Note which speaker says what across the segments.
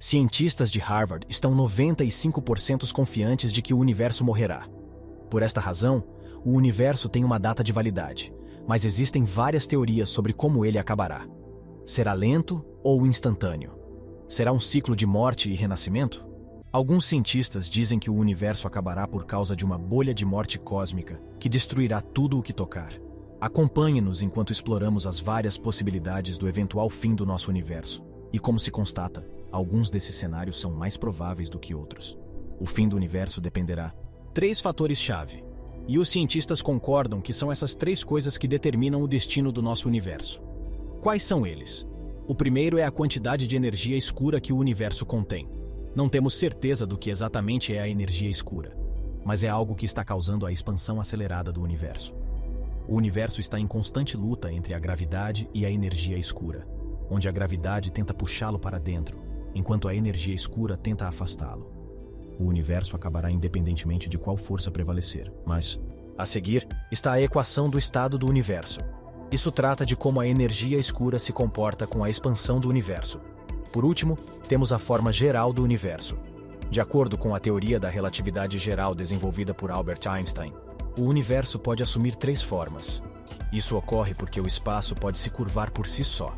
Speaker 1: Cientistas de Harvard estão 95% confiantes de que o universo morrerá. Por esta razão, o universo tem uma data de validade, mas existem várias teorias sobre como ele acabará. Será lento ou instantâneo? Será um ciclo de morte e renascimento? Alguns cientistas dizem que o universo acabará por causa de uma bolha de morte cósmica que destruirá tudo o que tocar. Acompanhe-nos enquanto exploramos as várias possibilidades do eventual fim do nosso universo. E como se constata, alguns desses cenários são mais prováveis do que outros. O fim do universo dependerá de 3 fatores-chave. E os cientistas concordam que são essas 3 coisas que determinam o destino do nosso universo. Quais são eles? O primeiro é a quantidade de energia escura que o universo contém. Não temos certeza do que exatamente é a energia escura, mas é algo que está causando a expansão acelerada do universo. O universo está em constante luta entre a gravidade e a energia escura, onde a gravidade tenta puxá-lo para dentro, enquanto a energia escura tenta afastá-lo. O universo acabará independentemente de qual força prevalecer, mas, a seguir, está a equação do estado do universo. Isso trata de como a energia escura se comporta com a expansão do universo. Por último, temos a forma geral do universo. De acordo com a teoria da relatividade geral desenvolvida por Albert Einstein, o universo pode assumir 3 formas. Isso ocorre porque o espaço pode se curvar por si só.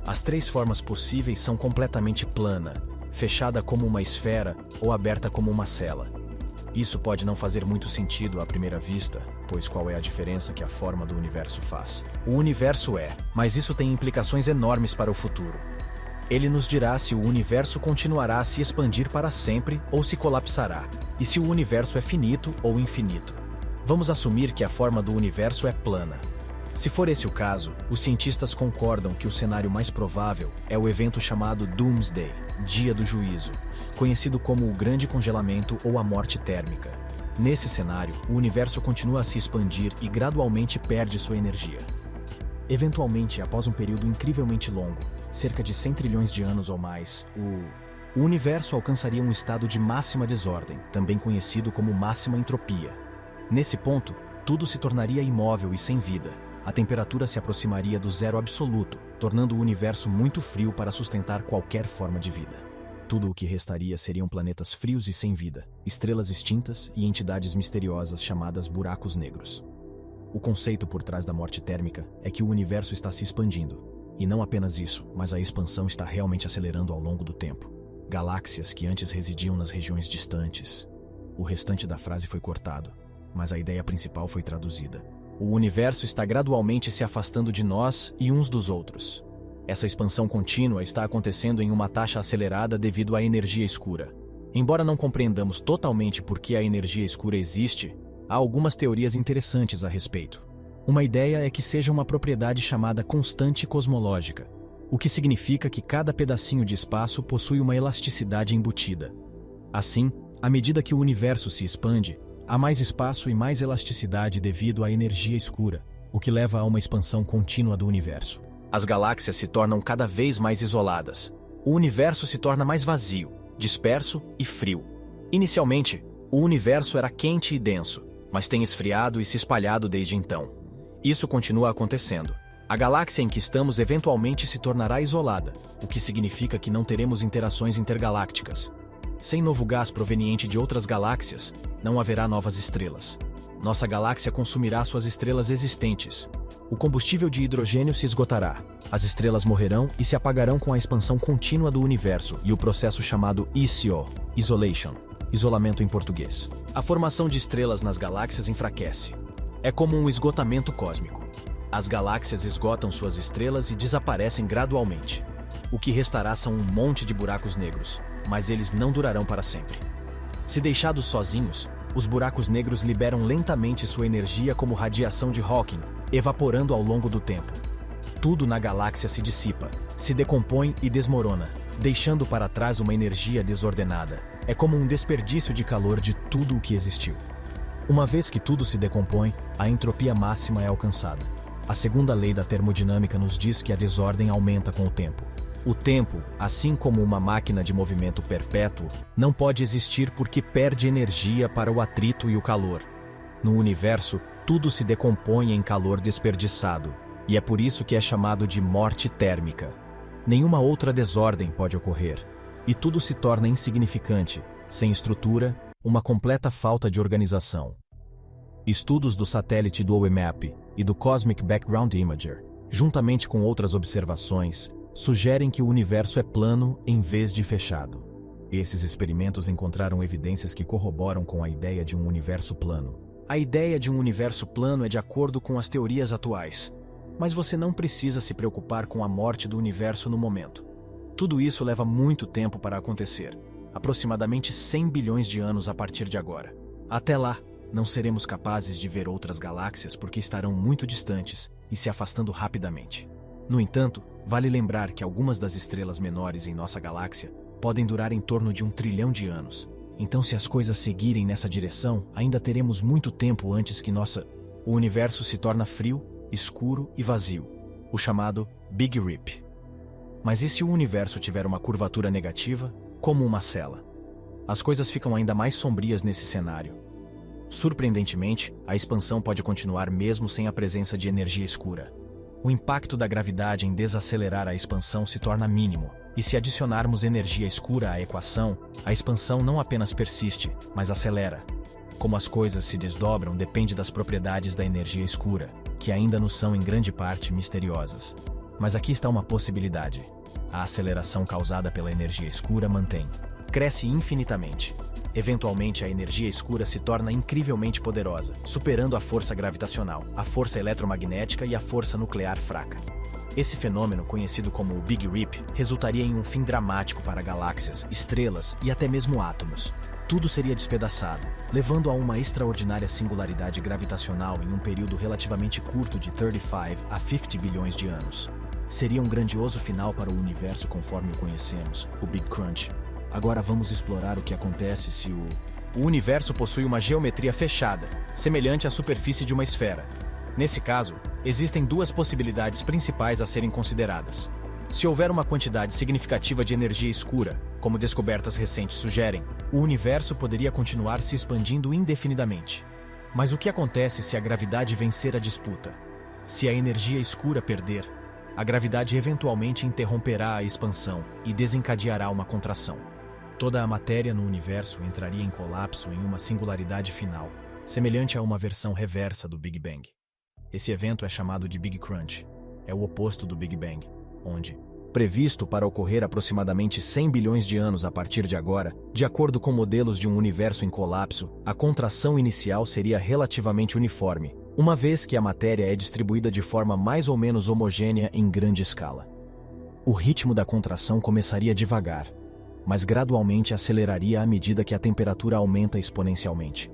Speaker 1: As 3 formas possíveis são completamente plana, fechada como uma esfera ou aberta como uma cela. Isso pode não fazer muito sentido à primeira vista, pois qual é a diferença que a forma do universo faz? O universo é, mas isso tem implicações enormes para o futuro. Ele nos dirá se o universo continuará a se expandir para sempre ou se colapsará, e se o universo é finito ou infinito. Vamos assumir que a forma do universo é plana. Se for esse o caso, os cientistas concordam que o cenário mais provável é o evento chamado Doomsday, Dia do Juízo, conhecido como o Grande Congelamento ou a Morte Térmica. Nesse cenário, o universo continua a se expandir e gradualmente perde sua energia. Eventualmente, após um período incrivelmente longo, cerca de 100 trilhões de anos ou mais, o universo alcançaria um estado de máxima desordem, também conhecido como máxima entropia. Nesse ponto, tudo se tornaria imóvel e sem vida. A temperatura se aproximaria do zero absoluto, tornando o universo muito frio para sustentar qualquer forma de vida. Tudo o que restaria seriam planetas frios e sem vida, estrelas extintas e entidades misteriosas chamadas buracos negros. O conceito por trás da morte térmica é que o universo está se expandindo. E não apenas isso, mas a expansão está realmente acelerando ao longo do tempo. Galáxias que antes residiam nas regiões distantes. O restante da frase foi cortado, mas a ideia principal foi traduzida. O universo está gradualmente se afastando de nós e uns dos outros. Essa expansão contínua está acontecendo em uma taxa acelerada devido à energia escura. Embora não compreendamos totalmente por que a energia escura existe, há algumas teorias interessantes a respeito. Uma ideia é que seja uma propriedade chamada constante cosmológica, o que significa que cada pedacinho de espaço possui uma elasticidade embutida. Assim, à medida que o universo se expande, há mais espaço e mais elasticidade devido à energia escura, o que leva a uma expansão contínua do universo. As galáxias se tornam cada vez mais isoladas. O universo se torna mais vazio, disperso e frio. Inicialmente, o universo era quente e denso, mas tem esfriado e se espalhado desde então. Isso continua acontecendo. A galáxia em que estamos eventualmente se tornará isolada, o que significa que não teremos interações intergalácticas. Sem novo gás proveniente de outras galáxias, não haverá novas estrelas. Nossa galáxia consumirá suas estrelas existentes. O combustível de hidrogênio se esgotará. As estrelas morrerão e se apagarão com a expansão contínua do universo e o processo chamado ICO, Isolation, isolamento em português. A formação de estrelas nas galáxias enfraquece. É como um esgotamento cósmico. As galáxias esgotam suas estrelas e desaparecem gradualmente. O que restará são um monte de buracos negros, mas eles não durarão para sempre. Se deixados sozinhos, os buracos negros liberam lentamente sua energia como radiação de Hawking, evaporando ao longo do tempo. Tudo na galáxia se dissipa, se decompõe e desmorona, deixando para trás uma energia desordenada. É como um desperdício de calor de tudo o que existiu. Uma vez que tudo se decompõe, a entropia máxima é alcançada. A segunda lei da termodinâmica nos diz que a desordem aumenta com o tempo. O tempo, assim como uma máquina de movimento perpétuo, não pode existir porque perde energia para o atrito e o calor. No universo, tudo se decompõe em calor desperdiçado, e é por isso que é chamado de morte térmica. Nenhuma outra desordem pode ocorrer. e tudo se torna insignificante, sem estrutura, uma completa falta de organização. Estudos do satélite do OMAP e do Cosmic Background Imager, juntamente com outras observações, sugerem que o universo é plano em vez de fechado. Esses experimentos encontraram evidências que corroboram com a ideia de um universo plano. A ideia de um universo plano é de acordo com as teorias atuais, mas você não precisa se preocupar com a morte do universo no momento. Tudo isso leva muito tempo para acontecer, aproximadamente 100 bilhões de anos a partir de agora. Até lá, não seremos capazes de ver outras galáxias porque estarão muito distantes e se afastando rapidamente. No entanto, vale lembrar que algumas das estrelas menores em nossa galáxia podem durar em torno de 1 trilhão de anos. Então, se as coisas seguirem nessa direção, ainda teremos muito tempo antes que o universo se torne frio, escuro e vazio, o chamado Big Rip. Mas e se o universo tiver uma curvatura negativa, como uma cela? As coisas ficam ainda mais sombrias nesse cenário. Surpreendentemente, a expansão pode continuar mesmo sem a presença de energia escura. O impacto da gravidade em desacelerar a expansão se torna mínimo, e se adicionarmos energia escura à equação, a expansão não apenas persiste, mas acelera. Como as coisas se desdobram depende das propriedades da energia escura, que ainda nos são em grande parte misteriosas. Mas aqui está uma possibilidade. A aceleração causada pela energia escura cresce infinitamente. Eventualmente, a energia escura se torna incrivelmente poderosa, superando a força gravitacional, a força eletromagnética e a força nuclear fraca. Esse fenômeno, conhecido como o Big Rip, resultaria em um fim dramático para galáxias, estrelas e até mesmo átomos. Tudo seria despedaçado, levando a uma extraordinária singularidade gravitacional em um período relativamente curto de 35 a 50 bilhões de anos. Seria um grandioso final para o universo conforme o conhecemos, o Big Crunch. Agora vamos explorar o que acontece se o universo possui uma geometria fechada, semelhante à superfície de uma esfera. Nesse caso, existem duas possibilidades principais a serem consideradas. Se houver uma quantidade significativa de energia escura, como descobertas recentes sugerem, o universo poderia continuar se expandindo indefinidamente. Mas o que acontece se a gravidade vencer a disputa? Se a energia escura perder, a gravidade eventualmente interromperá a expansão e desencadeará uma contração. Toda a matéria no universo entraria em colapso em uma singularidade final, semelhante a uma versão reversa do Big Bang. Esse evento é chamado de Big Crunch. É o oposto do Big Bang, onde, previsto para ocorrer aproximadamente 100 bilhões de anos a partir de agora, de acordo com modelos de um universo em colapso, a contração inicial seria relativamente uniforme, uma vez que a matéria é distribuída de forma mais ou menos homogênea em grande escala. O ritmo da contração começaria devagar, mas gradualmente aceleraria à medida que a temperatura aumenta exponencialmente.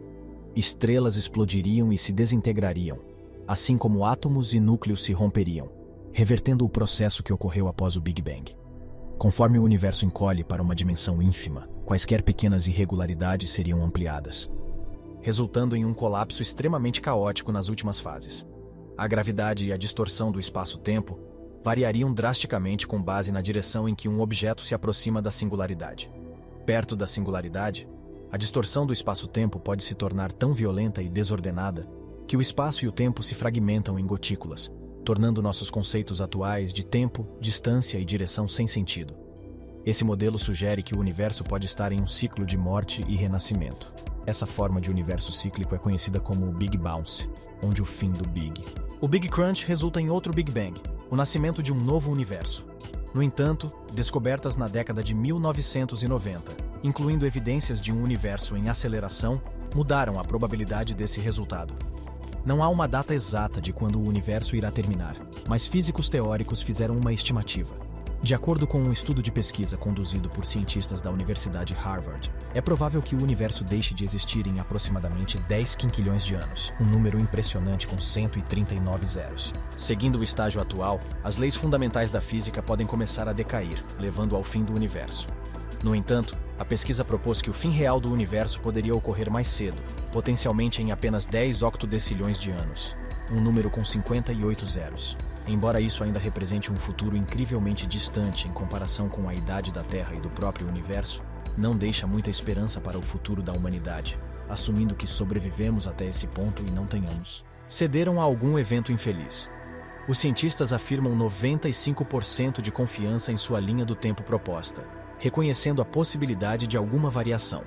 Speaker 1: Estrelas explodiriam e se desintegrariam, assim como átomos e núcleos se romperiam, revertendo o processo que ocorreu após o Big Bang. Conforme o universo encolhe para uma dimensão ínfima, quaisquer pequenas irregularidades seriam ampliadas, resultando em um colapso extremamente caótico nas últimas fases. A gravidade e a distorção do espaço-tempo variariam drasticamente com base na direção em que um objeto se aproxima da singularidade. Perto da singularidade, a distorção do espaço-tempo pode se tornar tão violenta e desordenada que o espaço e o tempo se fragmentam em gotículas, tornando nossos conceitos atuais de tempo, distância e direção sem sentido. Esse modelo sugere que o universo pode estar em um ciclo de morte e renascimento. Essa forma de universo cíclico é conhecida como o Big Bounce, onde o fim do Big. O Big Crunch resulta em outro Big Bang, o nascimento de um novo universo. No entanto, descobertas na década de 1990, incluindo evidências de um universo em aceleração, mudaram a probabilidade desse resultado. Não há uma data exata de quando o universo irá terminar, mas físicos teóricos fizeram uma estimativa. De acordo com um estudo de pesquisa conduzido por cientistas da Universidade Harvard, é provável que o universo deixe de existir em aproximadamente 10 quinquilhões de anos, um número impressionante com 139 zeros. Seguindo o estágio atual, as leis fundamentais da física podem começar a decair, levando ao fim do universo. No entanto, a pesquisa propôs que o fim real do universo poderia ocorrer mais cedo, potencialmente em apenas 10 octodecilhões de anos, um número com 58 zeros. Embora isso ainda represente um futuro incrivelmente distante em comparação com a idade da Terra e do próprio universo, não deixa muita esperança para o futuro da humanidade, assumindo que sobrevivemos até esse ponto e não tenhamos cederam a algum evento infeliz. Os cientistas afirmam 95% de confiança em sua linha do tempo proposta. reconhecendo a possibilidade de alguma variação.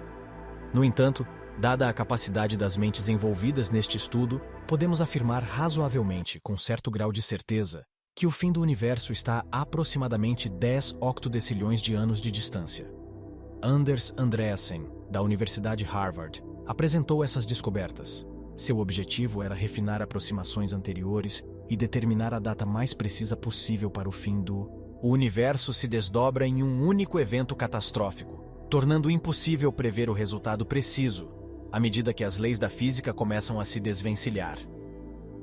Speaker 1: No entanto, dada a capacidade das mentes envolvidas neste estudo, podemos afirmar razoavelmente, com certo grau de certeza, que o fim do universo está a aproximadamente 10 octodecilhões de anos de distância. Anders Andreasen, da Universidade Harvard, apresentou essas descobertas. Seu objetivo era refinar aproximações anteriores e determinar a data mais precisa possível para o fim do... O universo se desdobra em um único evento catastrófico, tornando impossível prever o resultado preciso, à medida que as leis da física começam a se desvencilhar.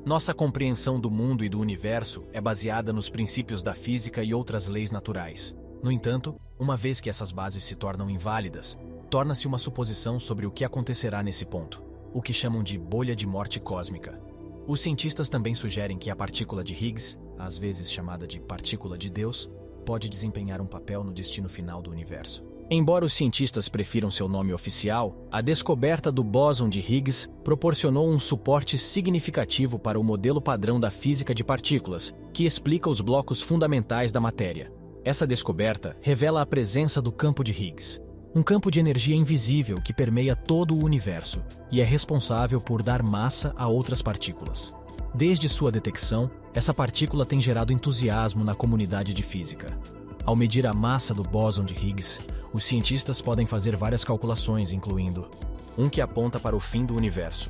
Speaker 1: Nossa compreensão do mundo e do universo é baseada nos princípios da física e outras leis naturais. No entanto, uma vez que essas bases se tornam inválidas, torna-se uma suposição sobre o que acontecerá nesse ponto, o que chamam de bolha de morte cósmica. Os cientistas também sugerem que a partícula de Higgs, às vezes chamada de partícula de Deus, pode desempenhar um papel no destino final do universo. Embora os cientistas prefiram seu nome oficial, a descoberta do bóson de Higgs proporcionou um suporte significativo para o modelo padrão da física de partículas, que explica os blocos fundamentais da matéria. Essa descoberta revela a presença do campo de Higgs, um campo de energia invisível que permeia todo o universo e é responsável por dar massa a outras partículas. Desde sua detecção, essa partícula tem gerado entusiasmo na comunidade de física. Ao medir a massa do bóson de Higgs, os cientistas podem fazer várias calculações, incluindo um que aponta para o fim do universo.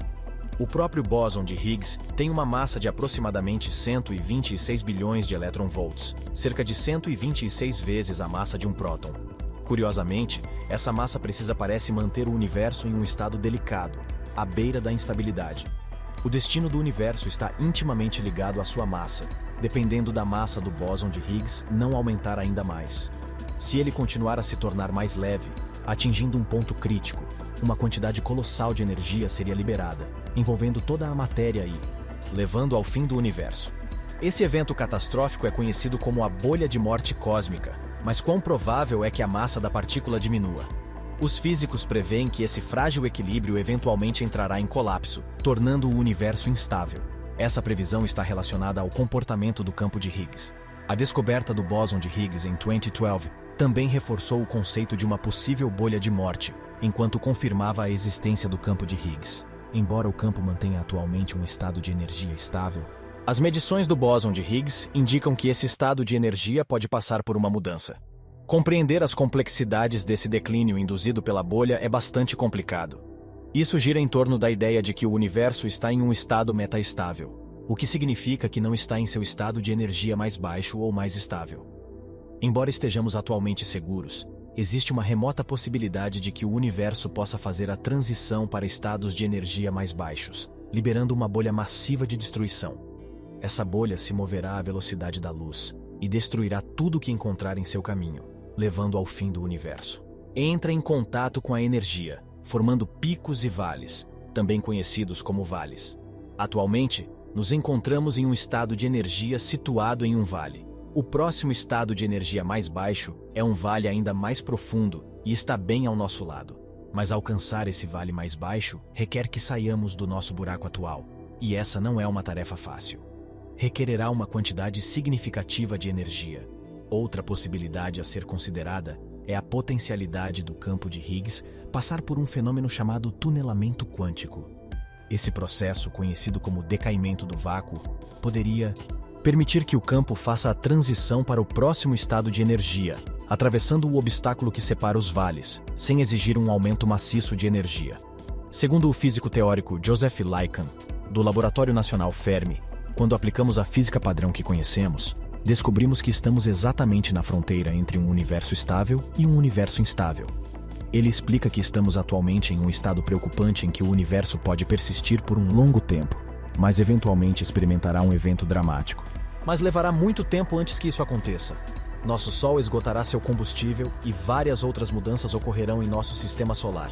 Speaker 1: O próprio bóson de Higgs tem uma massa de aproximadamente 126 bilhões de elétron-volts, cerca de 126 vezes a massa de um próton. Curiosamente, essa massa precisa parece manter o universo em um estado delicado, à beira da instabilidade. O destino do universo está intimamente ligado à sua massa, dependendo da massa do bóson de Higgs não aumentar ainda mais. Se ele continuar a se tornar mais leve, atingindo um ponto crítico, uma quantidade colossal de energia seria liberada, envolvendo toda a matéria e levando ao fim do universo. Esse evento catastrófico é conhecido como a bolha de morte cósmica, mas quão provável é que a massa da partícula diminua? Os físicos preveem que esse frágil equilíbrio eventualmente entrará em colapso, tornando o universo instável. Essa previsão está relacionada ao comportamento do campo de Higgs. A descoberta do bóson de Higgs em 2012 também reforçou o conceito de uma possível bolha de morte, enquanto confirmava a existência do campo de Higgs. Embora o campo mantenha atualmente um estado de energia estável, as medições do bóson de Higgs indicam que esse estado de energia pode passar por uma mudança. Compreender as complexidades desse declínio induzido pela bolha é bastante complicado. Isso gira em torno da ideia de que o universo está em um estado metaestável, o que significa que não está em seu estado de energia mais baixo ou mais estável. Embora estejamos atualmente seguros, existe uma remota possibilidade de que o universo possa fazer a transição para estados de energia mais baixos, liberando uma bolha massiva de destruição. Essa bolha se moverá à velocidade da luz e destruirá tudo o que encontrar em seu caminho, levando ao fim do universo. Entra em contato com a energia, formando picos e vales, também conhecidos como vales. Atualmente, nos encontramos em um estado de energia situado em um vale. O próximo estado de energia mais baixo é um vale ainda mais profundo e está bem ao nosso lado. Mas alcançar esse vale mais baixo requer que saiamos do nosso buraco atual, e essa não é uma tarefa fácil. Requererá uma quantidade significativa de energia. Outra possibilidade a ser considerada é a potencialidade do campo de Higgs passar por um fenômeno chamado tunelamento quântico. Esse processo, conhecido como decaimento do vácuo, poderia permitir que o campo faça a transição para o próximo estado de energia, atravessando o obstáculo que separa os vales, sem exigir um aumento maciço de energia. Segundo o físico teórico Joseph Likhan, do Laboratório Nacional Fermi, quando aplicamos a física padrão que conhecemos, descobrimos que estamos exatamente na fronteira entre um universo estável e um universo instável. Ele explica que estamos atualmente em um estado preocupante em que o universo pode persistir por um longo tempo, mas eventualmente experimentará um evento dramático. Mas levará muito tempo antes que isso aconteça. Nosso Sol esgotará seu combustível e várias outras mudanças ocorrerão em nosso sistema solar.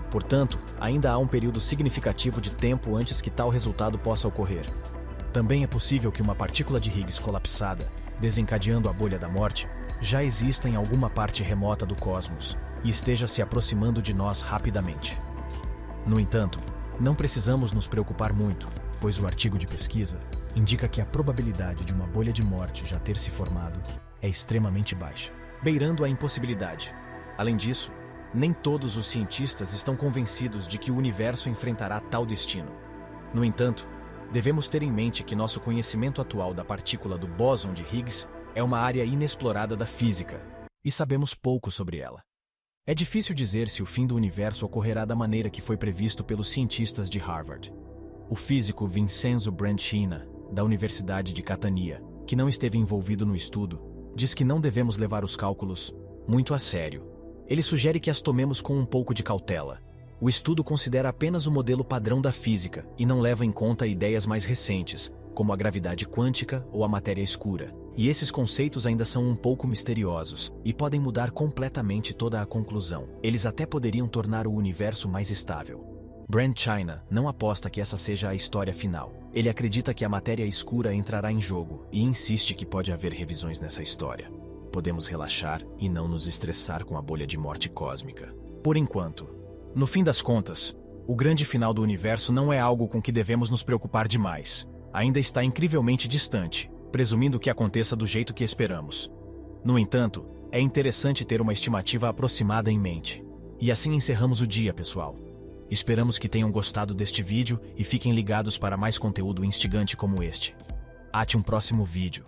Speaker 1: Portanto, ainda há um período significativo de tempo antes que tal resultado possa ocorrer. Também é possível que uma partícula de Higgs colapsada, desencadeando a bolha da morte, já exista em alguma parte remota do cosmos e esteja se aproximando de nós rapidamente. No entanto, não precisamos nos preocupar muito, pois o artigo de pesquisa indica que a probabilidade de uma bolha de morte já ter se formado é extremamente baixa. beirando a impossibilidade. Além disso, nem todos os cientistas estão convencidos de que o universo enfrentará tal destino. No entanto, devemos ter em mente que nosso conhecimento atual da partícula do bóson de Higgs é uma área inexplorada da física, e sabemos pouco sobre ela. É difícil dizer se o fim do universo ocorrerá da maneira que foi previsto pelos cientistas de Harvard. O físico Vincenzo Branchina, da Universidade de Catania, que não esteve envolvido no estudo, diz que não devemos levar os cálculos muito a sério. Ele sugere que as tomemos com um pouco de cautela. O estudo considera apenas o modelo padrão da física e não leva em conta ideias mais recentes, como a gravidade quântica ou a matéria escura. E esses conceitos ainda são um pouco misteriosos e podem mudar completamente toda a conclusão. Eles até poderiam tornar o universo mais estável. Branchina não aposta que essa seja a história final. Ele acredita que a matéria escura entrará em jogo e insiste que pode haver revisões nessa história. Podemos relaxar e não nos estressar com a bolha de morte cósmica. Por enquanto, no fim das contas, o grande final do universo não é algo com que devemos nos preocupar demais. Ainda está incrivelmente distante, presumindo que aconteça do jeito que esperamos. No entanto, é interessante ter uma estimativa aproximada em mente. E assim encerramos o dia, pessoal. Esperamos que tenham gostado deste vídeo e fiquem ligados para mais conteúdo instigante como este. Até um próximo vídeo.